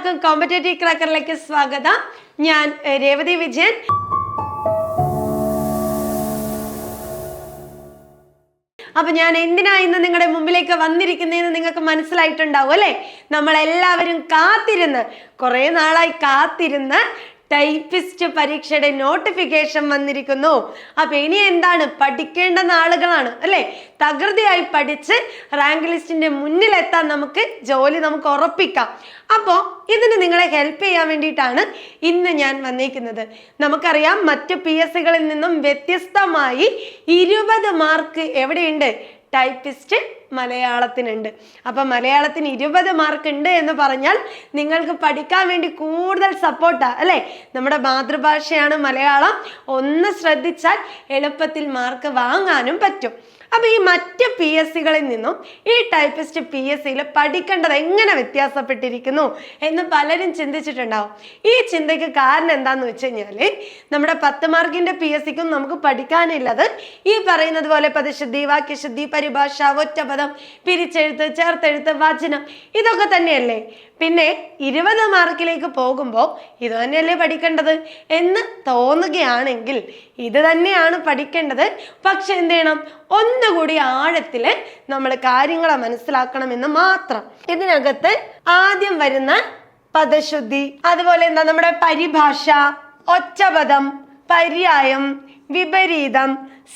എല്ലാവർക്കും കോമ്പറ്റേറ്റീവ് ക്രാക്കറിലേക്ക് സ്വാഗതം. ഞാൻ രേവതി വിജയൻ. അപ്പൊ ഞാൻ എന്തിനാ ഇന്ന് നിങ്ങളുടെ മുമ്പിലേക്ക് വന്നിരിക്കുന്നതെന്ന് നിങ്ങൾക്ക് മനസ്സിലായിട്ടുണ്ടാവും അല്ലെ? നമ്മളെല്ലാവരും കാത്തിരുന്ന് കുറെ നാളായി കാത്തിരുന്ന് ടൈപ്പിസ്റ്റ് പരീക്ഷയുടെ നോട്ടിഫിക്കേഷൻ വന്നിരിക്കുന്നു. അപ്പൊ ഇനി എന്താണ്, പഠിക്കേണ്ട നാളുകളാണ് അല്ലെ? തകൃതിയായി പഠിച്ച് റാങ്ക് ലിസ്റ്റിന്റെ മുന്നിലെത്താൻ ജോലി നമുക്ക് ഉറപ്പിക്കാം. അപ്പോൾ ഇതിന് നിങ്ങളെ ഹെൽപ്പ് ചെയ്യാൻ വേണ്ടിയിട്ടാണ് ഇന്ന് ഞാൻ വന്നിരിക്കുന്നത്. നമുക്കറിയാം, മറ്റു PSC കളിൽ നിന്നും വ്യത്യസ്തമായി 20 മാർക്ക് എവിടെയുണ്ട്? ടൈപ്പിസ്റ്റ് മലയാളത്തിനുണ്ട്. അപ്പൊ മലയാളത്തിന് 20 മാർക്ക് ഉണ്ട് എന്ന് പറഞ്ഞാൽ നിങ്ങൾക്ക് പഠിക്കാൻ വേണ്ടി കൂടുതൽ സപ്പോർട്ടാ അല്ലെ? നമ്മുടെ മാതൃഭാഷയാണ് മലയാളം. ഒന്ന് ശ്രദ്ധിച്ചാൽ എളുപ്പത്തിൽ മാർക്ക് വാങ്ങാനും പറ്റും. അപ്പൊ ഈ മറ്റ് PSC കളിൽ നിന്നും ഈ ടൈപ്പിസ്റ്റ് PSC പഠിക്കേണ്ടത് എങ്ങനെ വ്യത്യാസപ്പെട്ടിരിക്കുന്നു എന്ന് പലരും ചിന്തിച്ചിട്ടുണ്ടാവും. ഈ ചിന്തയ്ക്ക് കാരണം എന്താന്ന് വെച്ച് കഴിഞ്ഞാല്, നമ്മുടെ 10 മാർക്കിന്റെ PSC-ക്കും നമുക്ക് പഠിക്കാനുള്ളത് ഈ പറയുന്നത് പോലെ പദശുദ്ധി, വാക്യശുദ്ധി, പരിഭാഷ, ഒറ്റപദം, പിരിച്ചെഴുത്ത്, ചേർത്തെഴുത്ത്, വചനം, ഇതൊക്കെ തന്നെയല്ലേ? പിന്നെ 20 മാർക്കിലേക്ക് പോകുമ്പോൾ ഇത് തന്നെയല്ലേ പഠിക്കേണ്ടത് എന്ന് തോന്നുകയാണെങ്കിൽ ഇത് തന്നെയാണ് പഠിക്കേണ്ടത്. പക്ഷെ എന്ത് ചെയ്യണം? ഒന്നുകൂടി ആഴത്തില് നമ്മൾ കാര്യങ്ങളെ മനസ്സിലാക്കണമെന്ന് മാത്രം. ഇതിനകത്ത് ആദ്യം വരുന്ന പദശുദ്ധി, അതുപോലെ എന്താ നമ്മുടെ പരിഭാഷ, ഒറ്റപദം, പര്യായം, വിപരീതം,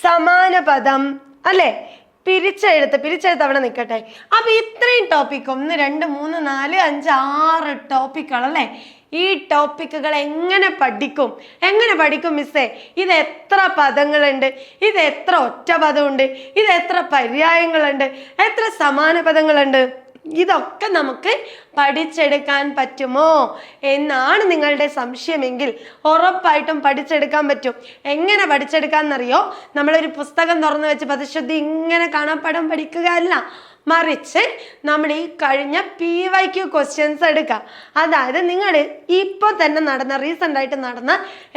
സമാനപദം അല്ലെ, പിരിച്ചെഴുത്ത് അവിടെ നിൽക്കട്ടെ. അപ്പൊ ഇത്രയും ടോപ്പിക് 1, 2, 3, 4, 5, 6 ടോപ്പിക്കുകൾ അല്ലെ? ഈ ടോപ്പിക്കുകൾ എങ്ങനെ പഠിക്കും മിസ്സേ? ഇത് എത്ര പദങ്ങളുണ്ട്? ഇത് എത്ര ഒറ്റപദമുണ്ട്? ഇത് എത്ര പര്യായങ്ങളുണ്ട്? എത്ര സമാന പദങ്ങളുണ്ട്? ഇതൊക്കെ നമുക്ക് പഠിച്ചെടുക്കാൻ പറ്റുമോ എന്നാണ് നിങ്ങളുടെ സംശയമെങ്കിൽ ഉറപ്പായിട്ടും പഠിച്ചെടുക്കാൻ പറ്റും. എങ്ങനെ പഠിച്ചെടുക്കാന്നറിയോ? നമ്മളൊരു പുസ്തകം തുറന്നു വെച്ച് പദശുദ്ധി ഇങ്ങനെ കാണാപ്പാഠം പഠിക്കുക അല്ല, മറിച്ച് നമ്മൾ ഈ കഴിഞ്ഞ PYQ ക്വസ്റ്റ്യൻസ് എടുക്കുക. അതായത് നിങ്ങൾ ഇപ്പോൾ തന്നെ റീസെൻ്റ് ആയിട്ട് നടന്ന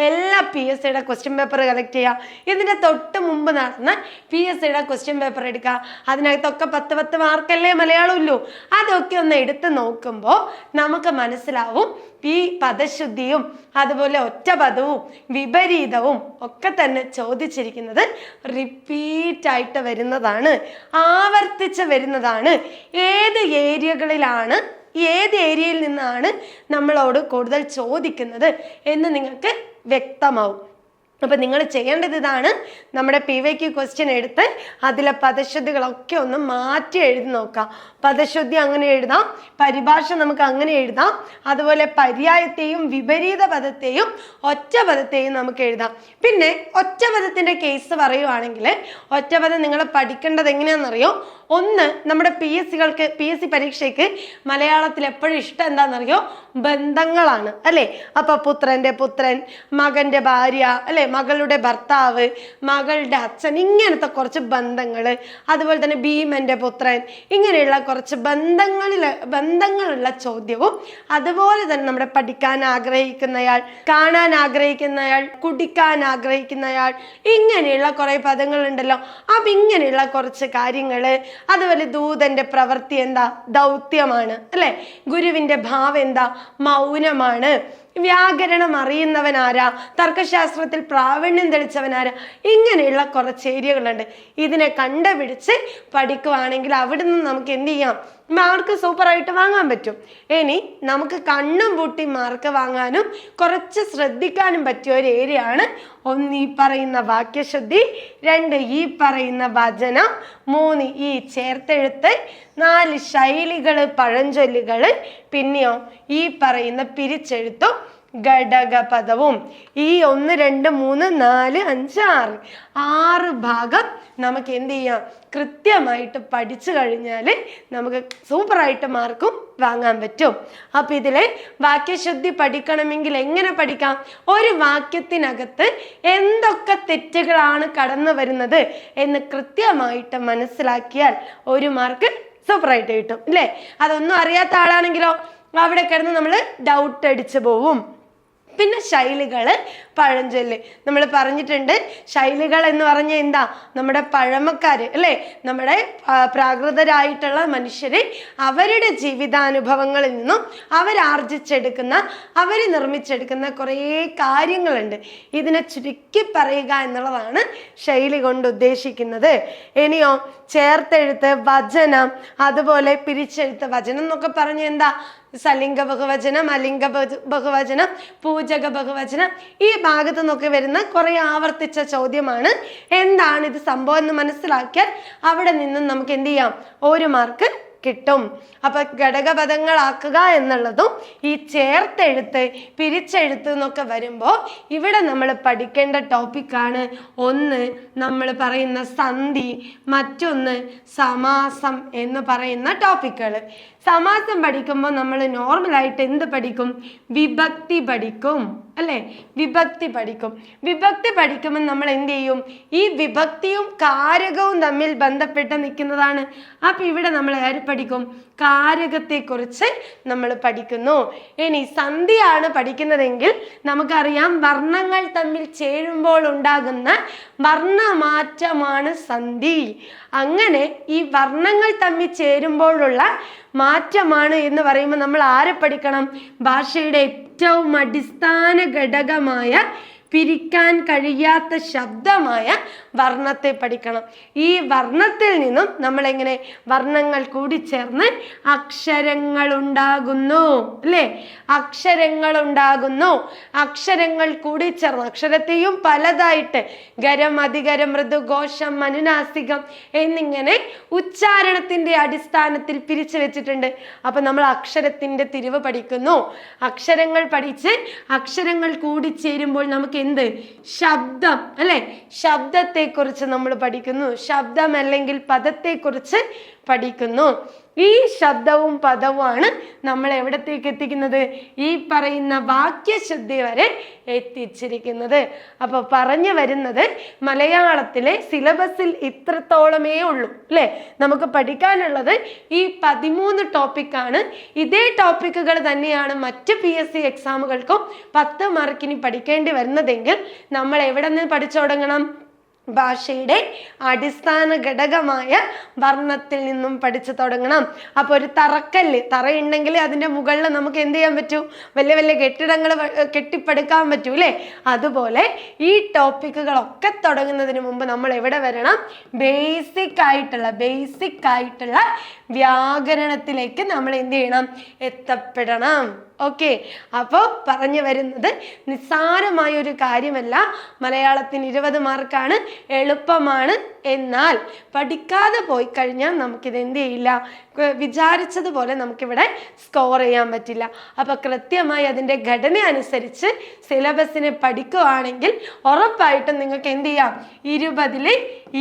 എല്ലാ PSCയുടെ ക്വസ്റ്റ്യൻ പേപ്പർ കളക്ട് ചെയ്യുക. ഇതിൻ്റെ തൊട്ട് മുമ്പ് നടന്ന PSCയുടെ ക്വസ്റ്റ്യൻ പേപ്പർ എടുക്കുക. അതിനകത്തൊക്കെ 10 മാർക്കല്ലേ മലയാളമുള്ളൂ. അതൊക്കെ ഒന്ന് എടുത്ത് നോക്കുമ്പോൾ നമുക്ക് മനസ്സിലാവും ഈ പദശുദ്ധിയും അതുപോലെ ഒറ്റപദവും വിപരീതവും ഒക്കെ തന്നെ ചോദിച്ചിരിക്കുന്നത് റിപ്പീറ്റായിട്ട് വരുന്നതാണ്, ആവർത്തിച്ച് വരുന്നതാണ്. ഏത് ഏരിയയിൽ നിന്നാണ് നമ്മളോട് കൂടുതൽ ചോദിക്കുന്നത് എന്ന് നിങ്ങൾക്ക് വ്യക്തമാവും. അപ്പൊ നിങ്ങൾ ചെയ്യേണ്ടത് ഇതാണ്: നമ്മുടെ PYQ ക്വസ്റ്റ്യൻ എടുത്ത് അതിലെ പദശുദ്ധികളൊക്കെ ഒന്ന് മാറ്റി എഴുതി നോക്കാം. പദശുദ്ധി അങ്ങനെ എഴുതാം, പരിഭാഷ നമുക്ക് അങ്ങനെ എഴുതാം, അതുപോലെ പര്യായത്തെയും വിപരീത പദത്തെയും ഒറ്റപദത്തെയും നമുക്ക് എഴുതാം. പിന്നെ ഒറ്റപദത്തിന്റെ കേസ് പറയുവാണെങ്കിൽ, ഒറ്റപദം നിങ്ങൾ പഠിക്കേണ്ടത് എങ്ങനെയാണെന്നറിയോ? ഒന്ന്, നമ്മുടെ PSC പരീക്ഷയ്ക്ക് മലയാളത്തിൽ എപ്പോഴും ഇഷ്ടം എന്താണെന്നറിയോ? ബന്ധങ്ങളാണ് അല്ലെ? അപ്പൊ പുത്രന്റെ പുത്രൻ, മകന്റെ ഭാര്യ അല്ലെ, മകളുടെ ഭർത്താവ്, മകളുടെ അച്ഛൻ, ഇങ്ങനത്തെ കുറച്ച് ബന്ധങ്ങള്, അതുപോലെ തന്നെ ഭീമന്റെ പുത്രൻ, ഇങ്ങനെയുള്ള കുറച്ച് ബന്ധങ്ങളുള്ള ചോദ്യവും, അതുപോലെ തന്നെ നമ്മുടെ പഠിക്കാൻ ആഗ്രഹിക്കുന്നയാൾ, കാണാൻ ആഗ്രഹിക്കുന്നയാൾ, കുടിക്കാൻ ആഗ്രഹിക്കുന്നയാൾ, ഇങ്ങനെയുള്ള കുറെ പദങ്ങളുണ്ടല്ലോ. അപ്പൊ ഇങ്ങനെയുള്ള കുറച്ച് കാര്യങ്ങള്, അതുപോലെ ദൂതന്റെ പ്രവൃത്തി എന്താ? ദൗത്യമാണ് അല്ലെ? ഗുരുവിന്റെ ഭാവം എന്താ? മൗനമാണ്. വ്യാകരണം അറിയുന്നവനാരാ? തർക്കശാസ്ത്രത്തിൽ പ്രാവീണ്യം തെളിച്ചവനാരാ? ഇങ്ങനെയുള്ള കുറച്ച് ഏരിയകളുണ്ട്. ഇതിനെ കണ്ടുപിടിച്ച് പഠിക്കുവാണെങ്കിൽ അവിടെ നിന്ന് നമുക്ക് എന്ത് ചെയ്യാം? മാർക്ക് സൂപ്പറായിട്ട് വാങ്ങാൻ പറ്റും. ഇനി നമുക്ക് കണ്ണും പൂട്ടി മാർക്ക് വാങ്ങാനും കുറച്ച് ശ്രദ്ധിക്കാനും പറ്റിയ ഒരു ഏരിയയാണ് 1 ഈ പറയുന്ന വാക്യശുദ്ധി, 2 ഈ പറയുന്ന വചനം, 3 ഈ ചേർത്തെഴുത്ത്, 4 ശൈലികള്, പഴഞ്ചൊല്ലുകള്, പിന്നെയോ ഈ പറയുന്ന പിരിച്ചെഴുത്തും ഘടകപദവും. ഈ 1, 2, 3, 4, 5, 6 ഭാഗം നമുക്ക് എന്ത് ചെയ്യാം? കൃത്യമായിട്ട് പഠിച്ചു കഴിഞ്ഞാൽ നമുക്ക് സൂപ്പറായിട്ട് മാർക്കും വാങ്ങാൻ പറ്റും. അപ്പൊ ഇതിലെ വാക്യശുദ്ധി പഠിക്കണമെങ്കിൽ എങ്ങനെ പഠിക്കാം? ഒരു വാക്യത്തിനകത്ത് എന്തൊക്കെ തെറ്റുകളാണ് കടന്നു വരുന്നത് എന്ന് കൃത്യമായിട്ട് മനസ്സിലാക്കിയാൽ 1 മാർക്ക് സൂപ്പറായിട്ട് കിട്ടും അല്ലേ? അതൊന്നും അറിയാത്ത ആളാണെങ്കിലോ അവിടെ കിടന്ന് നമ്മൾ ഡൗട്ട് അടിച്ചു പോവും. പിന്നെ ശൈലികള്, പഴഞ്ചൊല്ല്. നമ്മൾ പറഞ്ഞിട്ടുണ്ട് ശൈലികൾ എന്ന് പറഞ്ഞ എന്താ, നമ്മുടെ പഴമക്കാര് അല്ലെ, നമ്മുടെ പ്രാകൃതരായിട്ടുള്ള മനുഷ്യര് അവരുടെ ജീവിതാനുഭവങ്ങളിൽ നിന്നും അവരാർജിച്ചെടുക്കുന്ന, അവർ നിർമ്മിച്ചെടുക്കുന്ന കുറേ കാര്യങ്ങളുണ്ട്. ഇതിനെ ചുരുക്കി പറയുക എന്നുള്ളതാണ് ശൈലി കൊണ്ട് ഉദ്ദേശിക്കുന്നത്. ഇനിയോ ചേർത്തെഴുത്ത്, വചനം, അതുപോലെ പിരിച്ചെഴുത്ത്. വചനം എന്നൊക്കെ പറഞ്ഞ എന്താ, സലിംഗ ബഹുവചനം, അലിംഗ ബഹുവചനം, പൂജക ബഹുവചനം, ഈ ഭാഗത്ത് നിന്നൊക്കെ വരുന്ന കുറെ ആവർത്തിച്ച ചോദ്യമാണ്. എന്താണ് ഇത് സംഭവം എന്ന് മനസ്സിലാക്കിയാൽ അവിടെ നിന്നും നമുക്ക് എന്ത് ചെയ്യാം, 1 മാർക്ക് കിട്ടും. അപ്പൊ ഘടകപദങ്ങളാക്കുക എന്നുള്ളതും ഈ ചേർത്തെഴുത്ത്, പിരിച്ചെഴുത്ത് എന്നൊക്കെ വരുമ്പോൾ ഇവിടെ നമ്മൾ പഠിക്കേണ്ട ടോപ്പിക്കാണ്. ഒന്ന് നമ്മൾ പറയുന്ന സന്ധി, മറ്റൊന്ന് സമാസം എന്ന് പറയുന്ന ടോപ്പിക്കുകൾ. സമാസം പഠിക്കുമ്പോൾ നമ്മൾ നോർമലായിട്ട് എന്ത് പഠിക്കും, വിഭക്തി പഠിക്കും അല്ലെ, വിഭക്തി പഠിക്കും. വിഭക്തി പഠിക്കുമ്പോൾ നമ്മൾ എന്ത് ചെയ്യും, ഈ വിഭക്തിയും കാരകവും തമ്മിൽ ബന്ധപ്പെട്ട് നിൽക്കുന്നതാണ്. അപ്പൊ ഇവിടെ നമ്മൾ പഠിക്കും, കാരകത്തെ കുറിച്ച് നമ്മൾ പഠിക്കുന്നു. ഇനി സന്ധിയാണ് പഠിക്കുന്നതെങ്കിൽ നമുക്കറിയാം വർണ്ണങ്ങൾ തമ്മിൽ ചേരുമ്പോൾ ഉണ്ടാകുന്ന വർണ്ണമാറ്റമാണ് സന്ധി. അങ്ങനെ ഈ വർണ്ണങ്ങൾ തമ്മിൽ ചേരുമ്പോഴുള്ള മാറ്റമാണ് എന്ന് പറയുമ്പോൾ നമ്മൾ ആരെ പഠിക്കണം, ഭാഷയുടെ ഏറ്റവും അടിസ്ഥാന ഘടകമായ പിരിക്കാൻ കഴിയാത്ത ശബ്ദമായ വർണ്ണത്തെ പഠിക്കണം. ഈ വർണ്ണത്തിൽ നിന്നും നമ്മൾ എങ്ങനെ വർണ്ണങ്ങൾ കൂടി ചേർന്ന് അക്ഷരങ്ങൾ ഉണ്ടാകുന്നു അല്ലേ, അക്ഷരങ്ങൾ ഉണ്ടാകുന്നു. അക്ഷരങ്ങൾ കൂടി ചേർന്ന് അക്ഷരത്തെയും പലതായിട്ട് ഗരം, അധികരം, മൃദു, ഘോഷം, അനുനാസികം എന്നിങ്ങനെ ഉച്ചാരണത്തിന്റെ അടിസ്ഥാനത്തിൽ പിരിച്ചു വെച്ചിട്ടുണ്ട്. അപ്പൊ നമ്മൾ അക്ഷരത്തിന്റെ തിരിവ് പഠിക്കുന്നു. അക്ഷരങ്ങൾ പഠിച്ച് അക്ഷരങ്ങൾ കൂടി ചേരുമ്പോൾ നമുക്ക് എന്ത്, ശബ്ദം അല്ലെ, ശബ്ദത്തെ കുറിച്ച് നമ്മൾ പഠിക്കുന്നു. ശബ്ദം അല്ലെങ്കിൽ പദത്തെ കുറിച്ച് പഠിക്കുന്നു. ഈ ശബ്ദവും പദവുമാണ് നമ്മൾ എവിടത്തേക്ക് എത്തിക്കുന്നത്, ഈ പറയുന്ന വാക്യശുദ്ധി വരെ എത്തിച്ചിരിക്കുന്നത്. അപ്പൊ പറഞ്ഞു വരുന്നത് മലയാളത്തിലെ സിലബസിൽ ഇത്രത്തോളമേ ഉള്ളൂ അല്ലെ. നമുക്ക് പഠിക്കാനുള്ളത് ഈ 13 ടോപ്പിക്കാണ്. ഇതേ ടോപ്പിക്കുകൾ തന്നെയാണ് മറ്റ് PSC എക്സാമുകൾക്കും 10 മാർക്കിന് പഠിക്കേണ്ടി വരുന്നതെങ്കിൽ നമ്മൾ എവിടെ നിന്ന് പഠിച്ചു തുടങ്ങണം, ഭാഷയുടെ അടിസ്ഥാന ഘടകമായ വർണ്ണത്തിൽ നിന്നും പഠിച്ചു തുടങ്ങണം. അപ്പൊ ഒരു തറക്കല്ല്, തറയുണ്ടെങ്കിൽ അതിന്റെ മുകളിൽ നമുക്ക് എന്ത് ചെയ്യാൻ പറ്റൂ, വലിയ വലിയ കെട്ടിടങ്ങൾ കെട്ടിപ്പടുക്കാൻ പറ്റൂ അല്ലേ. അതുപോലെ ഈ ടോപ്പിക്കുകളൊക്കെ തുടങ്ങുന്നതിന് മുമ്പ് നമ്മൾ എവിടെ വരണം, ബേസിക് ആയിട്ടുള്ള വ്യാകരണത്തിലേക്ക് നമ്മൾ എന്ത് ചെയ്യണം, എത്തപ്പെടണം. ഓക്കെ, അപ്പോൾ പറഞ്ഞു വരുന്നത് നിസ്സാരമായ ഒരു കാര്യമല്ല. മലയാളത്തിന് 20 മാർക്കാണ്, എളുപ്പമാണ്. എന്നാൽ പഠിക്കാതെ പോയി കഴിഞ്ഞാൽ നമുക്കിത് എന്ത് ചെയ്യില്ല, വിചാരിച്ചതുപോലെ നമുക്കിവിടെ സ്കോർ ചെയ്യാൻ പറ്റില്ല. അപ്പൊ കൃത്യമായി അതിൻ്റെ ഘടന അനുസരിച്ച് സിലബസിനെ പഠിക്കുകയാണെങ്കിൽ ഉറപ്പായിട്ടും നിങ്ങൾക്ക് എന്ത് ചെയ്യാം, 20ൽ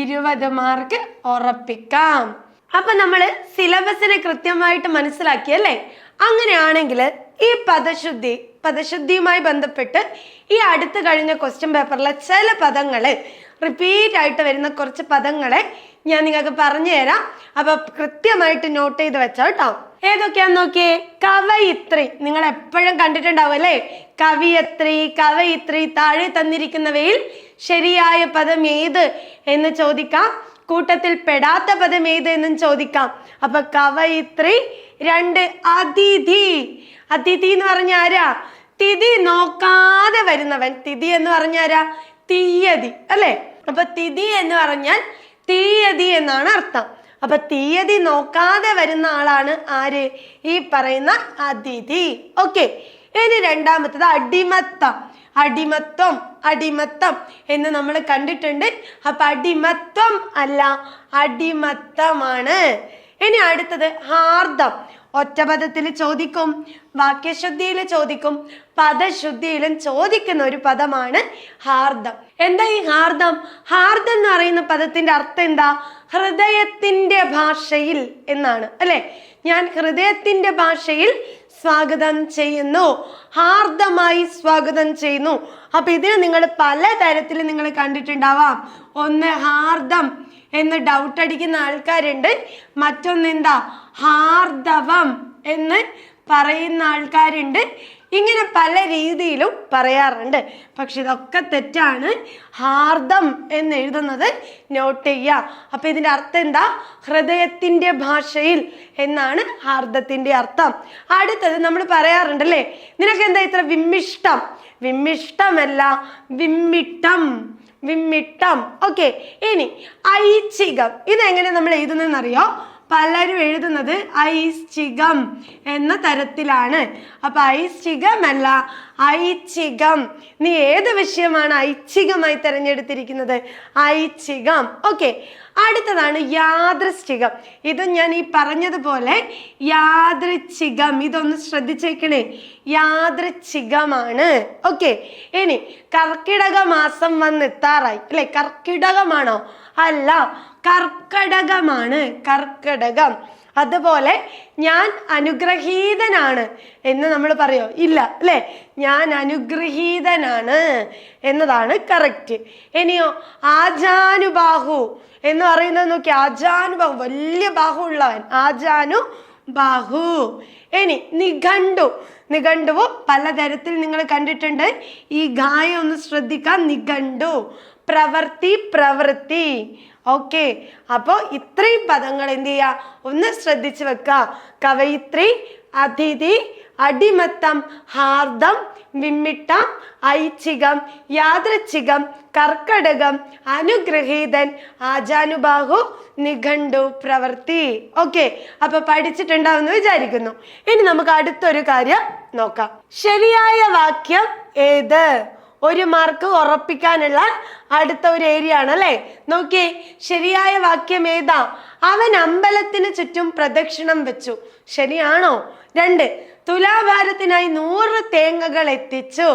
20 മാർക്ക് ഉറപ്പിക്കാം. അപ്പൊ നമ്മൾ സിലബസിനെ കൃത്യമായിട്ട് മനസ്സിലാക്കിയല്ലേ. അങ്ങനെയാണെങ്കിൽ ഈ പദശുദ്ധിയുമായി ബന്ധപ്പെട്ട് ഈ അടുത്ത് കഴിഞ്ഞ ക്വസ്റ്റ്യൻ പേപ്പറിലെ ചില പദങ്ങള്, റിപ്പീറ്റ് ആയിട്ട് വരുന്ന കുറച്ച് പദങ്ങളെ ഞാൻ നിങ്ങൾക്ക് പറഞ്ഞു തരാം. അപ്പൊ കൃത്യമായിട്ട് നോട്ട് ചെയ്ത് വെച്ചോ കേട്ടോ. ഏതൊക്കെയാന്ന് നോക്കിയേ, കവയിത്രി നിങ്ങൾ എപ്പോഴും കണ്ടിട്ടുണ്ടാവും അല്ലേ. കവയിത്രി താഴെ തന്നിരിക്കുന്നവയിൽ ശരിയായ പദം ഏത് എന്ന് ചോദിക്കാം. കൂട്ടത്തിൽ പെടാത്ത പദം ഏത് എന്നും ചോദിക്കാം. അപ്പൊ കവയിത്രി. 2 അതിഥി. അതിഥി എന്ന് പറഞ്ഞ ആരാ, തിഥി നോക്കാതെ വരുന്നവൻ. തിഥി എന്ന് പറഞ്ഞ ആരാ, തീയതി അല്ലെ. അപ്പൊ തിഥി എന്ന് പറഞ്ഞാൽ തീയതി എന്നാണ് അർത്ഥം. അപ്പൊ തീയതി നോക്കാതെ വരുന്ന ആളാണ് ആര്, ഈ പറയുന്ന അതിഥി. ഓക്കെ, ഇനി രണ്ടാമത്തത് അടിമത്തം. അടിമത്തം എന്ന് നമ്മൾ കണ്ടിട്ടുണ്ട്. അപ്പൊ അടിമത്തം അല്ല, അടിമത്തമാണ്. ഇനി അടുത്തത് ഹാർദം. ഒറ്റപദത്തിൽ ചോദിക്കും, വാക്യശുദ്ധിയിൽ ചോദിക്കും, പദശുദ്ധിയിലും ചോദിക്കുന്ന ഒരു പദമാണ് ഹാർദം. എന്താ ഈ ഹാർദം? ഹാർദം എന്ന് പറയുന്ന പദത്തിന്റെ അർത്ഥം എന്താ, ഹൃദയത്തിന്റെ ഭാഷയിൽ എന്നാണ് അല്ലെ. ഞാൻ ഹൃദയത്തിന്റെ ഭാഷയിൽ സ്വാഗതം ചെയ്യുന്നു, ഹാർദമായി സ്വാഗതം ചെയ്യുന്നു. അപ്പൊ ഇതിന് നിങ്ങൾ പലതരത്തിൽ നിങ്ങൾ കണ്ടിട്ടുണ്ടാവാം. ഒന്ന് ഹാർദം എന്ന് ഡൗട്ട് അടിക്കുന്ന ആൾക്കാരുണ്ട്, മറ്റൊന്ന് എന്താ ഹാർദവം എന്ന് പറയുന്ന ആൾക്കാരുണ്ട്, ഇങ്ങനെ പല രീതിയിലും പറയാറുണ്ട്. പക്ഷെ ഇതൊക്കെ തെറ്റാണ്. ഹാർദം എന്ന് എഴുതുന്നത് നോട്ട് ചെയ്യുക. അപ്പൊ ഇതിന്റെ അർത്ഥം എന്താ? ഹൃദയത്തിന്റെ ഭാഷയിൽ എന്നാണ് ഹാർദത്തിന്റെ അർത്ഥം. അടുത്തത് നമ്മൾ പറയാറുണ്ടല്ലേ, നിനക്ക് എന്താ ഇത്ര വിമ്മിഷ്ടം? വിമ്മിഷ്ടമല്ല, വിമ്മിട്ടം, വിമ്മിട്ടം. ഓക്കെ, ഇനി ഐച്ഛികം ഇതെങ്ങനെ നമ്മൾ എഴുതുന്നതെന്നറിയോ? പലരും എഴുതുന്നത് ഐച്ഛികം എന്ന തരത്തിലാണ്. അപ്പൊ ഐച്ഛികമല്ല, ഐച്ഛികം. നീ ഏത് വിഷയമാണ് ഐച്ഛികമായി തിരഞ്ഞെടുത്തിരിക്കുന്നത്? ഐച്ഛികം. ഓക്കെ, അടുത്തതാണ് യാദൃശ്ചികം. ഇത് ഞാൻ ഈ പറഞ്ഞതുപോലെ യാദൃച്ഛികം, ഇതൊന്ന് ശ്രദ്ധിച്ചേക്കണേ, യാദൃച്ഛികമാണ്. ഓക്കെ, ഇനി കർക്കിടക മാസം വന്നെത്താറായി അല്ലെ, കർക്കിടകമാണോ? അല്ല, കർക്കടകമാണ്, കർക്കടകം. അതുപോലെ ഞാൻ അനുഗ്രഹീതനാണ് എന്ന് നമ്മൾ പറയോ? ഇല്ല അല്ലെ, ഞാൻ അനുഗ്രഹീതനാണ് എന്നതാണ് കറക്റ്റ്. ഇനിയോ ആജാനുബാഹു എന്ന് പറയുന്നത് നോക്കി, ആജാനുബാഹു വലിയ ബാഹു ഉള്ളവൻ, ആജാനുബാഹു. ഇനി നിഘണ്ടു, നിഘണ്ടുവ് പലതരത്തിൽ നിങ്ങൾ കണ്ടിട്ടുണ്ട്. ഈ ഗായം ഒന്ന് ശ്രദ്ധിക്കാം. നിഘണ്ടു, പ്രവൃത്തി, പ്രവൃത്തി. ഓക്കെ, അപ്പോ ഇത്രയും പദങ്ങൾ എന്ത് ചെയ്യാ? ഒന്ന് ശ്രദ്ധിച്ചു വെക്ക. കവയിത്രി, അതിഥി, അടിമത്തം, ഹാർദം, വിമ്മിട്ടം, ഐച്ഛികം, യാദൃച്ഛികം, കർക്കടകം, അനുഗ്രഹീതൻ, ആജാനുബാഹു, നിഘണ്ടു, പ്രവൃത്തി. ഓക്കെ, അപ്പൊ പഠിച്ചിട്ടുണ്ടാവുമെന്ന് വിചാരിക്കുന്നു. ഇനി നമുക്ക് അടുത്തൊരു കാര്യം നോക്കാം. ശരിയായ വാക്യം ഏത്? ഒരു മാർക്ക് ഉറപ്പിക്കാനുള്ള അടുത്ത ഒരു ഏരിയ ആണ് അല്ലെ. നോക്കിയേ, ശരിയായ വാക്യം ഏതാ? അവൻ അമ്പലത്തിന് ചുറ്റും പ്രദക്ഷിണം വെച്ചു. ശരിയാണോ? 2, തുലാഭാരത്തിനായി 100 തേങ്ങകൾ എത്തിച്ചു.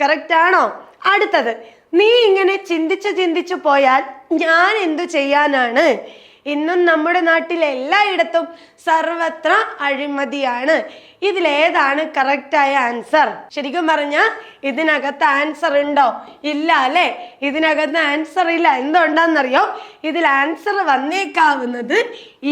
കറക്റ്റ് ആണോ? അടുത്തത്, നീ ഇങ്ങനെ ചിന്തിച്ചു പോയാൽ ഞാൻ എന്തു ചെയ്യാനാണ്? ഇന്നും നമ്മുടെ നാട്ടിൽ എല്ലായിടത്തും സർവത്ര അഴിമതിയാണ്. ഇതിലേതാണ് കറക്റ്റായ ആൻസർ? ശരിക്കും പറഞ്ഞ ഇതിനകത്ത് ആൻസർ ഉണ്ടോ? ഇല്ല അല്ലെ, ഇതിനകത്ത് ആൻസർ ഇല്ല. എന്തുകൊണ്ടാന്നറിയോ? ഇതിൽ ആൻസർ വന്നേക്കാവുന്നത്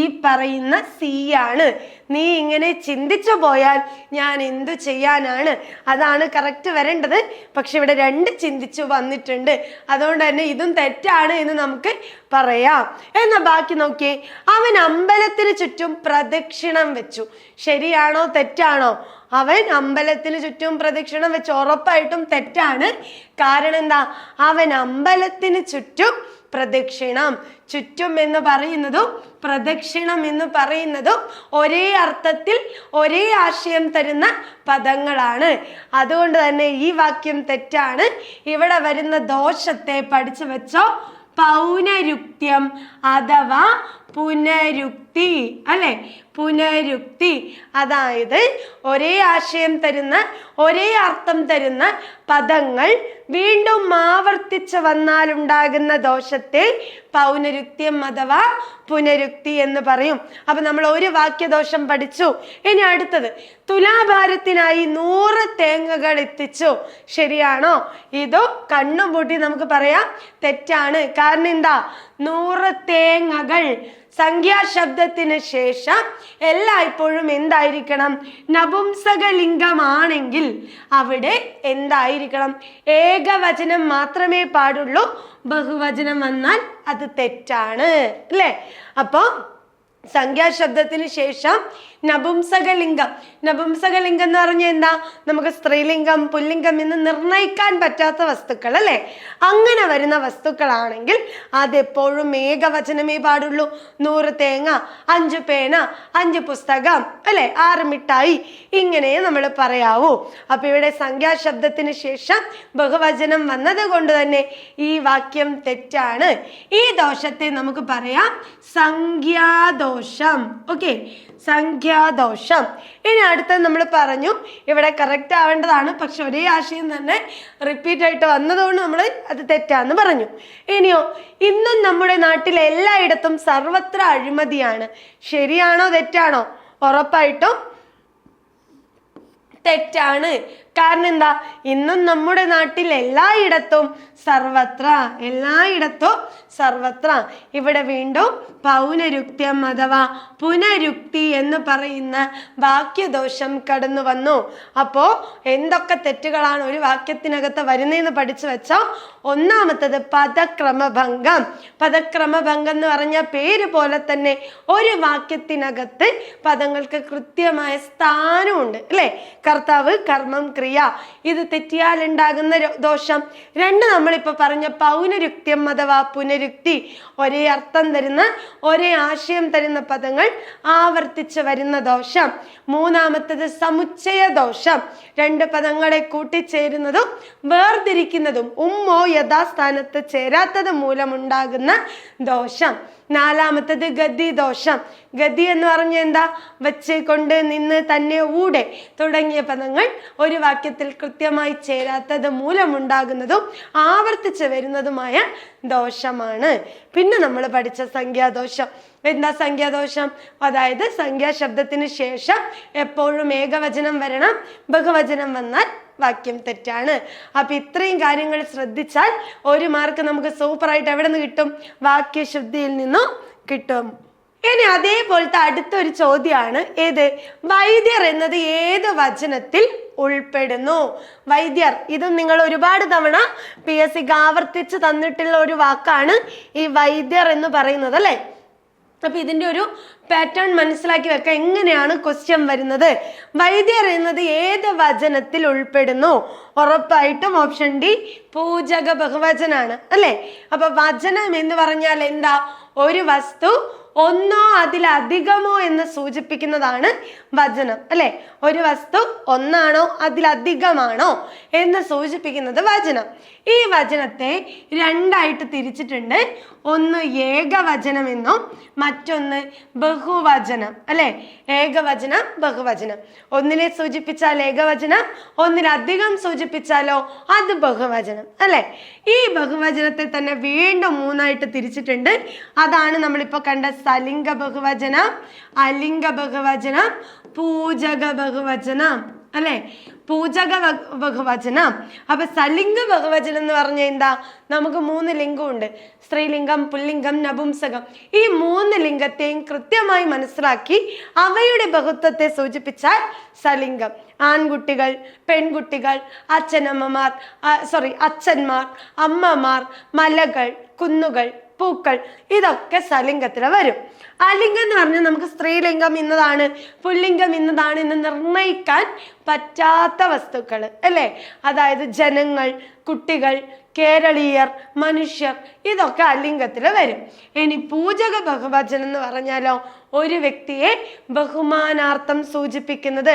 ഈ പറയുന്ന സി ആണ്. നീ ഇങ്ങനെ ചിന്തിച്ചു പോയാൽ ഞാൻ എന്തു ചെയ്യാനാണ്, അതാണ് കറക്റ്റ് വരേണ്ടത്. പക്ഷെ ഇവിടെ 2 ചിന്തിച്ചു വന്നിട്ടുണ്ട്. അതുകൊണ്ട് തന്നെ ഇതും തെറ്റാണ് എന്ന് നമുക്ക് പറയാം. എന്നാ ബാക്കി നോക്കിയേ, അവൻ അമ്പലത്തിന് ചുറ്റും പ്രദക്ഷിണം വെച്ചു. ശരിയാണോ തെറ്റാണോ? അവൻ അമ്പലത്തിന് ചുറ്റും പ്രദക്ഷിണം വെച്ചു. ഉറപ്പായിട്ടും തെറ്റാണ്. കാരണം എന്താ? അവൻ അമ്പലത്തിന് ചുറ്റും പ്രദക്ഷിണം, ചുറ്റും എന്ന് പറയുന്നതും പ്രദക്ഷിണം എന്ന് പറയുന്നതും ഒരേ അർത്ഥത്തിൽ ഒരേ ആശയം തരുന്ന പദങ്ങളാണ്. അതുകൊണ്ട് തന്നെ ഈ വാക്യം തെറ്റാണ്. ഇവിടെ വരുന്ന ദോഷത്തെ പഠിച്ചു വെച്ചോ. പൗനരുക്ത്യം അഥവാ പുനരുക്തി അല്ലെ, പുനരുക്തി. അതായത് ഒരേ ആശയം തരുന്ന ഒരേ അർത്ഥം തരുന്ന പദങ്ങൾ വീണ്ടും ആവർത്തിച്ച് വന്നാലുണ്ടാകുന്ന ദോഷത്തെ പൗനരുക്ത്യം അഥവാ പുനരുക്തി എന്ന് പറയും. അപ്പൊ നമ്മൾ ഒരു വാക്യദോഷം പഠിച്ചു. ഇനി അടുത്തത്, തുലാഭാരത്തിനായി 100 തേങ്ങകൾ എത്തിച്ചു. ശരിയാണോ? ഇതോ കണ്ണുപൂട്ടി നമുക്ക് പറയാം തെറ്റാണ്. കാരണം എന്താ? 100 തേങ്ങകൾ സംഖ്യാശബ്ദത്തിന് ശേഷം എല്ലായ്പ്പോഴും എന്തായിരിക്കണം? നപുംസകലിംഗമാണെങ്കിൽ അവിടെ എന്തായിരിക്കണം? ഏകവചനം മാത്രമേ പാടുള്ളൂ. ബഹുവചനം വന്നാൽ അത് തെറ്റാണ് അല്ലേ. അപ്പൊ സംഖ്യാശബ്ദത്തിന് ശേഷം നപുംസകലിംഗം. നപുംസകലിംഗം എന്ന് പറഞ്ഞാൽ എന്താ? നമുക്ക് സ്ത്രീലിംഗം പുല്ലിംഗം എന്ന് നിർണയിക്കാൻ പറ്റാത്ത വസ്തുക്കൾ അല്ലെ. അങ്ങനെ വരുന്ന വസ്തുക്കളാണെങ്കിൽ അതെപ്പോഴും ഏകവചനമേ പാടുള്ളൂ. 100 തേങ്ങ, 5 പേന, 5 പുസ്തകം അല്ലെ, 6 മിഠായി, ഇങ്ങനെ നമ്മൾ പറയാവൂ. അപ്പൊ ഇവിടെ സംഖ്യാശബ്ദത്തിന് ശേഷം ബഹുവചനം വന്നത് കൊണ്ട് തന്നെ ഈ വാക്യം തെറ്റാണ്. ഈ ദോഷത്തെ നമുക്ക് പറയാം സംഖ്യാദോഷം. ഓക്കെ, സംഖ്യാദോഷം. ഇനി അടുത്തത് നമ്മൾ പറഞ്ഞു ഇവിടെ കറക്റ്റ് ആവേണ്ടതാണ്. പക്ഷെ ഒരേ ആശയം തന്നെ റിപ്പീറ്റ് ആയിട്ട് വന്നതുകൊണ്ട് നമ്മൾ അത് തെറ്റാന്ന് പറഞ്ഞു. ഇനിയോ, ഇന്നും നമ്മുടെ നാട്ടിൽ എല്ലായിടത്തും സർവത്ര അഴിമതിയാണ്. ശരിയാണോ തെറ്റാണോ? ഉറപ്പായിട്ടും തെറ്റാണ്. കാരണം എന്താ, ഇന്നും നമ്മുടെ നാട്ടിൽ എല്ലായിടത്തും സർവത്ര ഇവിടെ വീണ്ടും പൗനരുക്ത്യം അഥവാ പുനരുക്തി എന്ന് പറയുന്ന വാക്യദോഷം കടന്നു വന്നു. അപ്പോ എന്തൊക്കെ തെറ്റുകളാണ് ഒരു വാക്യത്തിനകത്ത് വരുന്നതെന്ന് പഠിച്ചു വെച്ചോ. ഒന്നാമത്തത് പദക്രമഭംഗം. പദക്രമഭംഗം എന്ന് പറഞ്ഞ പേര് പോലെ തന്നെ ഒരു വാക്യത്തിനകത്ത് പദങ്ങൾക്ക് കൃത്യമായ സ്ഥാനമുണ്ട് അല്ലെ. കർത്താവ്, കർമ്മം, ക്രിയ, ഇത് തെറ്റിയാൽ ഉണ്ടാകുന്ന ദോഷം. രണ്ട്, നമ്മളിപ്പോ പറഞ്ഞ പൗനരുക്ത്യം അഥവാ പുനരുക്തി, ഒരേ അർത്ഥം തരുന്ന ഒരേ ആശയം തരുന്ന പദങ്ങൾ ആവർത്തിച്ച് വരുന്ന ദോഷം. മൂന്നാമത്തത് സമുച്ചയ ദോഷം, രണ്ട് പദങ്ങളെ കൂട്ടിച്ചേരുന്നതും വേർതിരിക്കുന്നതും ഉമ്മോ യഥാസ്ഥാനത്ത് ചേരാത്തത് മൂലമുണ്ടാകുന്ന ദോഷം. നാലാമത്തത് ഗതി ദോഷം. ഗതി എന്ന് പറഞ്ഞ എന്താ, വെച്ച്, കൊണ്ട്, നിന്ന്, തന്നെ, ഊടെ തുടങ്ങിയ പദങ്ങൾ ഒരു വാക്യത്തിൽ കൃത്യമായി ചേരാത്തത് മൂലമുണ്ടാകുന്നതും ആവർത്തിച്ച് വരുന്നതുമായ ദോഷമാണ്. പിന്നെ നമ്മൾ പഠിച്ച സംഖ്യാദോഷം. എന്താ സംഖ്യാദോഷം? അതായത് സംഖ്യാശബ്ദത്തിന് ശേഷം എപ്പോഴും ഏകവചനം വരണം, ബഹുവചനം വന്നാൽ വാക്യം തെറ്റാണ്. അപ്പൊ ഇത്രയും കാര്യങ്ങൾ ശ്രദ്ധിച്ചാൽ 1 മാർക്ക് നമുക്ക് സൂപ്പറായിട്ട് എവിടെ നിന്ന് കിട്ടും? വാക്യശുദ്ധിയിൽ നിന്നും കിട്ടും. ഇനി അതേപോലത്തെ അടുത്തൊരു ചോദ്യമാണ് ഏത്? വൈദ്യർ എന്നത് ഏത് വചനത്തിൽ ഉൾപ്പെടുന്നു? വൈദ്യർ, ഇതും നിങ്ങൾ ഒരുപാട് തവണ PSCക്ക് ആവർത്തിച്ച് തന്നിട്ടുള്ള ഒരു വാക്കാണ് ഈ വൈദ്യർ എന്ന് പറയുന്നത് അല്ലെ. അപ്പൊ ഇതിന്റെ ഒരു പാറ്റേൺ മനസ്സിലാക്കി വെക്കാം. എങ്ങനെയാണ് ക്വസ്റ്റ്യൻ വരുന്നത്? വൈദ്യർ എന്നത് ഏത് വചനത്തിൽ ഉൾപ്പെടുന്നു? ഉറപ്പായിട്ടും ഓപ്ഷൻ ഡി, പൂജക ബഹുവചനാണ് അല്ലെ. അപ്പൊ വചനം എന്ന് പറഞ്ഞാൽ എന്താ? ഒരു വസ്തു ഒന്നോ അതിലധികമോ എന്ന് സൂചിപ്പിക്കുന്നതാണ് വചനം അല്ലെ. ഒരു വസ്തു ഒന്നാണോ അതിലധികമാണോ എന്ന് സൂചിപ്പിക്കുന്നത് വചനം. ഈ വചനത്തെ രണ്ടായിട്ട് തിരിച്ചിട്ടുണ്ട്. ഒന്ന് ഏകവചനം എന്നും മറ്റൊന്ന് ബഹുവചനം അല്ലെ. ഏകവചനം, ബഹുവചനം. ഒന്നിനെ സൂചിപ്പിച്ചാൽ ഏകവചനം, ഒന്നിലധികം സൂചിപ്പിച്ചാലോ അത് ബഹുവചനം അല്ലെ. ഈ ബഹുവചനത്തെ തന്നെ വീണ്ടും 3ആയിട്ട് തിരിച്ചിട്ടുണ്ട്. അതാണ് നമ്മളിപ്പോ കണ്ട സലിംഗ ബഹുവചനം, അലിംഗ ബഹുവചനം, പൂജക ബഹുവചനം അല്ലെ. പൂജക ബഹുവചനം. അപ്പൊ സലിംഗ ബഹുവചനം എന്ന് പറഞ്ഞ എന്താ? നമുക്ക് 3 ലിംഗമുണ്ട്. സ്ത്രീലിംഗം, പുല്ലിംഗം, നപുംസകം. ഈ 3 ലിംഗത്തെയും കൃത്യമായി മനസ്സിലാക്കി അവയുടെ ബഹുത്വത്തെ സൂചിപ്പിച്ചാൽ സലിംഗം. ആൺകുട്ടികൾ, പെൺകുട്ടികൾ, അച്ഛനമ്മമാർ, അച്ഛന്മാർ, അമ്മമാർ, മലകൾ, കുന്നുകൾ, പൂക്കൾ, ഇതൊക്കെ സലിംഗത്തിൽ വരും. അലിംഗം എന്ന് പറഞ്ഞാൽ നമുക്ക് സ്ത്രീലിംഗം ഇന്നതാണ്, പുല്ലിംഗം ഇന്നതാണ് എന്ന് നിർണയിക്കാൻ പറ്റാത്ത വസ്തുക്കൾ അല്ലെ. അതായത് ജനങ്ങൾ, കുട്ടികൾ, കേരളീയർ, മനുഷ്യർ, ഇതൊക്കെ അലിംഗത്തിൽ വരും. ഇനി പൂജക ബഹുവചനം എന്ന് പറഞ്ഞാലോ ഒരു വ്യക്തിയെ ബഹുമാനാർത്ഥം സൂചിപ്പിക്കുന്നത്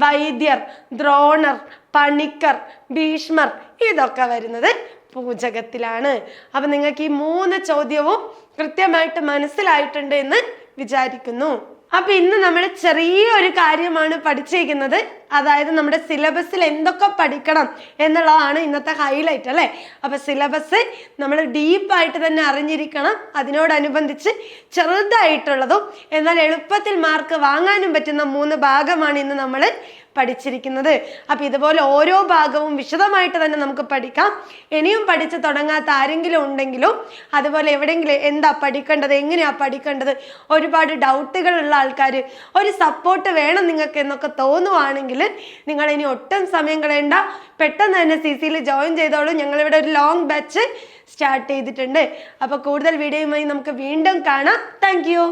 വൈദ്യർ, ദ്രോണർ, പണിക്കർ, ഭീഷ്മർ, ഇതൊക്കെ വരുന്നത് പൂജകത്തിലാണ്. അപ്പൊ നിങ്ങൾക്ക് ഈ 3 ചോദ്യവും കൃത്യമായിട്ട് മനസ്സിലായിട്ടുണ്ട് എന്ന് വിചാരിക്കുന്നു. അപ്പൊ ഇന്ന് നമ്മൾ ചെറിയൊരു കാര്യമാണ് പഠിച്ചിരിക്കുന്നത്. അതായത് നമ്മുടെ സിലബസിൽ എന്തൊക്കെ പഠിക്കണം എന്നുള്ളതാണ് ഇന്നത്തെ ഹൈലൈറ്റ് അല്ലെ. അപ്പൊ സിലബസ് നമ്മൾ ഡീപ്പായിട്ട് തന്നെ അറിഞ്ഞിരിക്കണം. അതിനോടനുബന്ധിച്ച് ചെറുതായിട്ടുള്ളതും എന്നാൽ എളുപ്പത്തിൽ മാർക്ക് വാങ്ങാനും പറ്റുന്ന 3 ഭാഗമാണ് ഇന്ന് നമ്മൾ പഠിച്ചിരിക്കുന്നത്. അപ്പൊ ഇതുപോലെ ഓരോ ഭാഗവും വിശദമായിട്ട് തന്നെ നമുക്ക് പഠിക്കാം. ഇനിയും പഠിച്ചു തുടങ്ങാത്ത ആരെങ്കിലും ഉണ്ടെങ്കിലും അതുപോലെ എവിടെയെങ്കിലും എന്താ പഠിക്കേണ്ടത്, എങ്ങനെയാ പഠിക്കേണ്ടത്, ഒരുപാട് ഡൗട്ടുകൾ ഉള്ള ആൾക്കാർ, ഒരു സപ്പോർട്ട് വേണം നിങ്ങൾക്ക് എന്നൊക്കെ തോന്നുവാണെങ്കിൽ നിങ്ങൾ ഇനി ഒട്ടും സമയം കളയണ്ട, പെട്ടെന്ന് തന്നെ CCയിൽ ജോയിൻ ചെയ്തോളൂ. ഞങ്ങളിവിടെ ഒരു ലോങ് ബാച്ച് സ്റ്റാർട്ട് ചെയ്തിട്ടുണ്ട്. അപ്പൊ കൂടുതൽ വീഡിയോയുമായി നമുക്ക് വീണ്ടും കാണാം. Thank you.